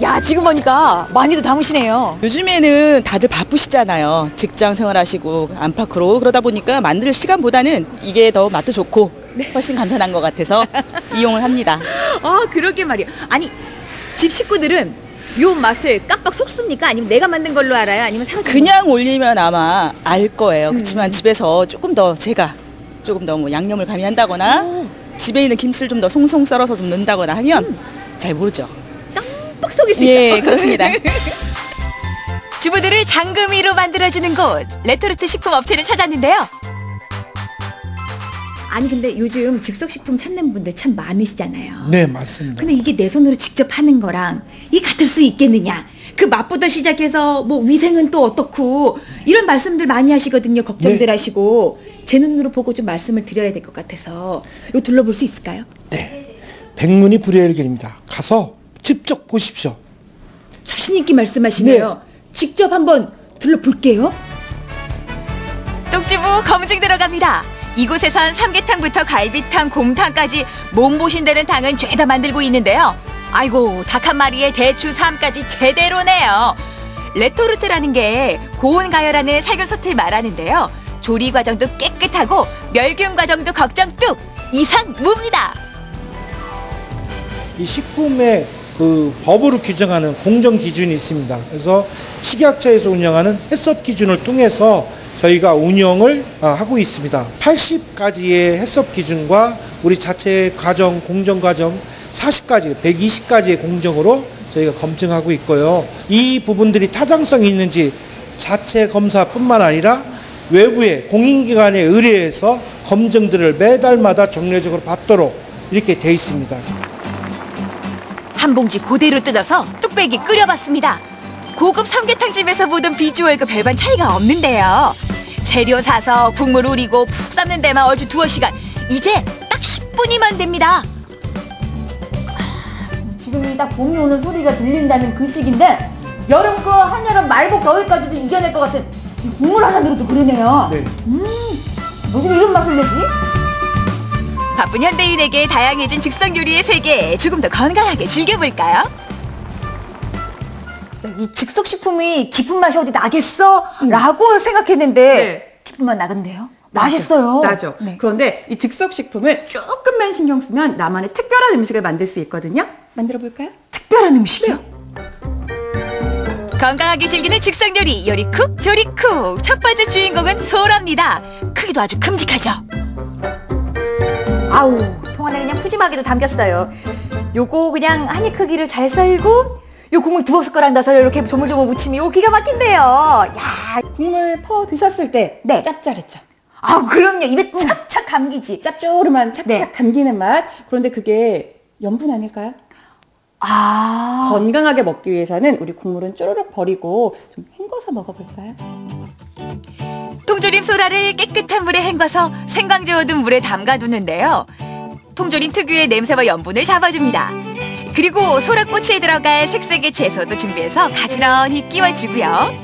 야, 지금 보니까 많이들 담으시네요. 요즘에는 다들 바쁘시잖아요. 직장 생활하시고 안팎으로 그러다 보니까 만들 시간보다는 이게 더 맛도 좋고 훨씬 간편한 것 같아서 이용을 합니다. 아, 그러게 말이에요. 아니, 집 식구들은 요 맛을 깜빡 속습니까? 아니면 내가 만든 걸로 알아요? 아니면 그냥 올리면 아마 알 거예요. 그렇지만 집에서 조금 더 제가 조금 더 양념을 가미한다거나 집에 있는 김치를 좀 더 송송 썰어서 좀 넣는다거나 하면 잘 모르죠. 빡 속일 수 있어요. 예, 그렇습니다. 주부들을 장금이로 만들어주는 곳, 레토르트 식품 업체를 찾았는데요. 아니, 근데 요즘 즉석식품 찾는 분들 참 많으시잖아요. 네, 맞습니다. 근데 이게 내 손으로 직접 하는 거랑 이 같을 수 있겠느냐. 그 맛부터 시작해서 위생은 또 어떻고 이런 말씀들 많이 하시거든요. 걱정들 네. 하시고 제 눈으로 보고 좀 말씀을 드려야 될 것 같아서 이거 둘러볼 수 있을까요? 네, 백문이 불여일견입니다. 가서 직접 보십시오. 자신 있게 말씀하시네요. 네. 직접 한번 둘러볼게요. 똑주부 검증 들어갑니다. 이곳에선 삼계탕부터 갈비탕, 곰탕까지 몸보신되는 탕은 죄다 만들고 있는데요. 아이고, 닭 한 마리에 대추 3까지 제대로네요. 레토르트라는 게 고온 가열하는 살균소틀 말하는데요. 조리 과정도 깨끗하고 멸균 과정도 걱정 뚝! 이상 무입니다. 이 식품의 그 법으로 규정하는 공정 기준이 있습니다. 그래서 식약처에서 운영하는 해썹 기준을 통해서 저희가 운영을 하고 있습니다. 80가지의 해썹 기준과 우리 자체 과정, 공정 과정 40가지, 120가지의 공정으로 저희가 검증하고 있고요. 이 부분들이 타당성이 있는지 자체 검사뿐만 아니라 외부의 공인기관에 의뢰해서 검증들을 매달마다 정례적으로 받도록 이렇게 돼 있습니다. 한 봉지 그대로 뜯어서 뚝배기 끓여봤습니다. 고급 삼계탕집에서 보던 비주얼과 별반 차이가 없는데요. 재료 사서 국물 우리고 푹 삶는 데만 얼추 2시간. 이제 딱 10분이면 됩니다. 지금 딱 봄이 오는 소리가 들린다는 그 시기인데 여름 거 한여름 말고 겨울까지도 이겨낼 것 같은 이 국물 하나 들어도 그러네요. 네. 어떻게 이런 맛을 내지? 바쁜 현대인에게 다양해진 즉석 요리의 세계, 조금 더 건강하게 즐겨볼까요? 이 즉석식품이 깊은 맛이 어디 나겠어? 라고 생각했는데 깊은 맛 나던데요? 맛있어요. 나죠. 네. 그런데 이 즉석식품을 조금만 신경 쓰면 나만의 특별한 음식을 만들 수 있거든요. 만들어 볼까요? 특별한 음식이요? 건강하게 즐기는 즉석 요리, 요리쿡, 조리쿡. 첫 번째 주인공은 소라입니다. 크기도 아주 큼직하죠. 아우, 통 안에 그냥 푸짐하게도 담겼어요. 요거 그냥 한 입 크기를 잘 썰고 요 국물 2숟가락 넣어서 이렇게 조물조물 무치면 요 기가 막힌데요. 야, 국물 퍼 드셨을 때 네. 짭짤했죠. 아, 그럼요. 입에 착착 감기지. 짭조름한 착착 네. 감기는 맛. 그런데 그게 염분 아닐까요? 아, 건강하게 먹기 위해서는 우리 국물은 쪼르륵 버리고 좀 헹궈서 먹어볼까요? 통조림 소라를 깨끗한 물에 헹궈서 생강제 얻은 물에 담가두는데요. 통조림 특유의 냄새와 염분을 잡아줍니다. 그리고 소라꼬치에 들어갈 색색의 채소도 준비해서 가지런히 끼워주고요.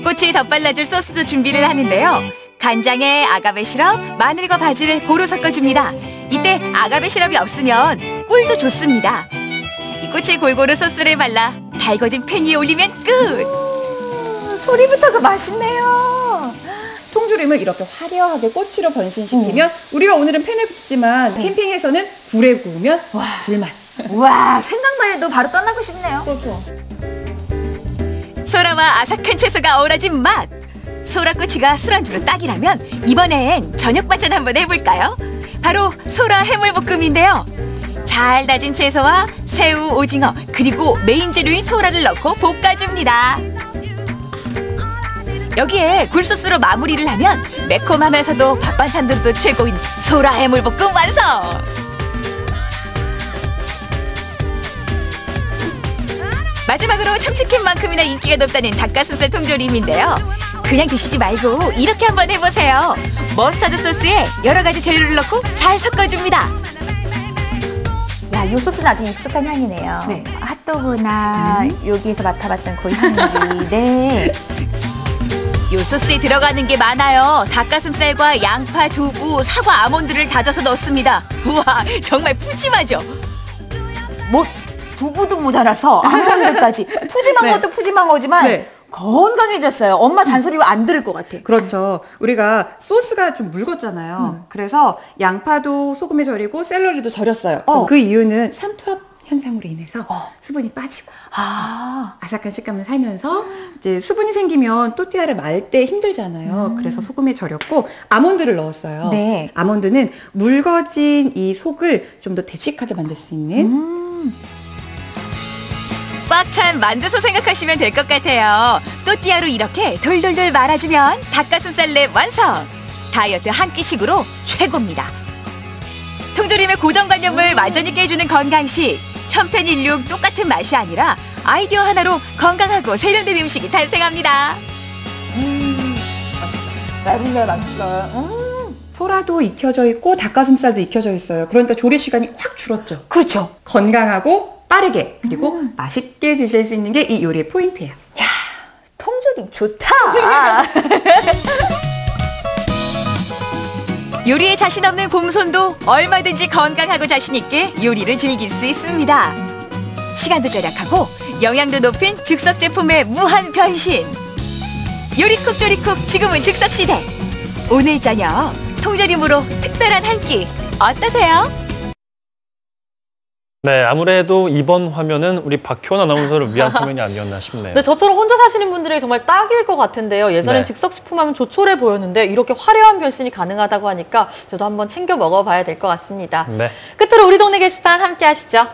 꼬치에 덧발라줄 소스도 준비를 하는데요. 간장에 아가베 시럽, 마늘과 바지를 고루 섞어줍니다. 이때 아가베 시럽이 없으면 꿀도 좋습니다. 이 꼬치에 골고루 소스를 발라 달궈진 팬 위에 올리면 끝! 소리부터가 맛있네요. 통조림을 이렇게 화려하게 꼬치로 변신시키면 우리가 오늘은 팬에 굽지만 캠핑에서는 굴에 구우면 굴맛. 우와, 생각만 해도 바로 떠나고 싶네요. 그렇죠. 소라와 아삭한 채소가 어우러진 맛! 소라꼬치가 술안주로 딱이라면 이번엔 저녁 반찬 한번 해볼까요? 바로 소라 해물볶음인데요. 잘 다진 채소와 새우, 오징어, 그리고 메인 재료인 소라를 넣고 볶아줍니다. 여기에 굴소스로 마무리를 하면 매콤하면서도 밥반찬들도 최고인 소라 해물볶음 완성! 마지막으로 참치캔만큼이나 인기가 높다는 닭가슴살 통조림인데요. 그냥 드시지 말고 이렇게 한번 해보세요. 머스타드 소스에 여러 가지 재료를 넣고 잘 섞어줍니다. 야, 요 소스는 아주 익숙한 향이네요. 네. 핫도그나 여기에서 맡아봤던 그 향이. 네. 요 소스에 들어가는 게 많아요. 닭가슴살과 양파, 두부, 사과, 아몬드를 다져서 넣습니다. 우와, 정말 푸짐하죠? 뭐 두부도 모자라서 아몬드까지. 푸짐한 네. 것도 푸짐한 거지만 네. 건강해졌어요. 엄마 잔소리 안 들을 것 같아. 그렇죠. 우리가 소스가 좀 묽었잖아요. 그래서 양파도 소금에 절이고 샐러리도 절였어요. 그 이유는 삼투압 현상으로 인해서 수분이 빠지고 아삭한 식감을 살면서 이제 수분이 생기면 또띠아를 말 때 힘들잖아요. 그래서 소금에 절였고 아몬드를 넣었어요. 네. 아몬드는 묽어진 이 속을 좀 더 되직하게 만들 수 있는 꽉 찬 만두소 생각하시면 될 것 같아요. 또띠아로 이렇게 돌돌돌 말아주면 닭가슴살 랩 완성! 다이어트 한 끼식으로 최고입니다. 통조림의 고정관념을 완전히 깨주는 건강식. 천편일률 똑같은 맛이 아니라 아이디어 하나로 건강하고 세련된 음식이 탄생합니다. 맛있어요, 맛있어요. 소라도 익혀져 있고 닭가슴살도 익혀져 있어요. 그러니까 조리 시간이 확 줄었죠. 그렇죠. 건강하고 빠르게 그리고 맛있게 드실 수 있는 게 이 요리의 포인트예요. 야, 통조림 좋다. 요리에 자신 없는 곰손도 얼마든지 건강하고 자신 있게 요리를 즐길 수 있습니다. 시간도 절약하고 영양도 높은 즉석 제품의 무한 변신. 요리쿡 조리쿡 지금은 즉석 시대. 오늘 저녁 통조림으로 특별한 한 끼 어떠세요? 네, 아무래도 이번 화면은 우리 박효원 아나운서를 위한 화면이 아니었나 싶네요. 네, 저처럼 혼자 사시는 분들에게 정말 딱일 것 같은데요. 예전엔 네. 즉석식품하면 조촐해 보였는데 이렇게 화려한 변신이 가능하다고 하니까 저도 한번 챙겨 먹어봐야 될 것 같습니다. 네. 끝으로 우리 동네 게시판 함께 하시죠.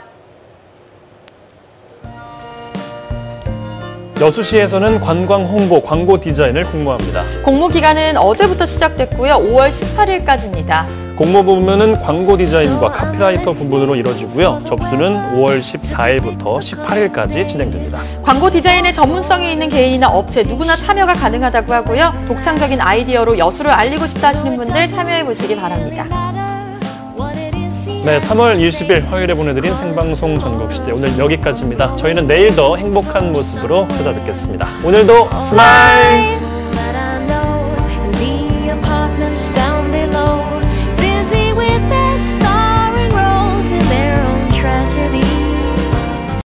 여수시에서는 관광 홍보, 광고 디자인을 공모합니다. 공모 기간은 어제부터 시작됐고요. 5월 18일까지입니다. 공모 부분은 광고 디자인과 카피라이터 부분으로 이뤄지고요. 접수는 5월 14일부터 18일까지 진행됩니다. 광고 디자인에 전문성이 있는 개인이나 업체 누구나 참여가 가능하다고 하고요. 독창적인 아이디어로 여수를 알리고 싶다 하시는 분들 참여해 보시기 바랍니다. 네, 3월 20일 화요일에 보내드린 생방송 전국시대 오늘 여기까지입니다. 저희는 내일 더 행복한 모습으로 찾아뵙겠습니다. 오늘도 스마일!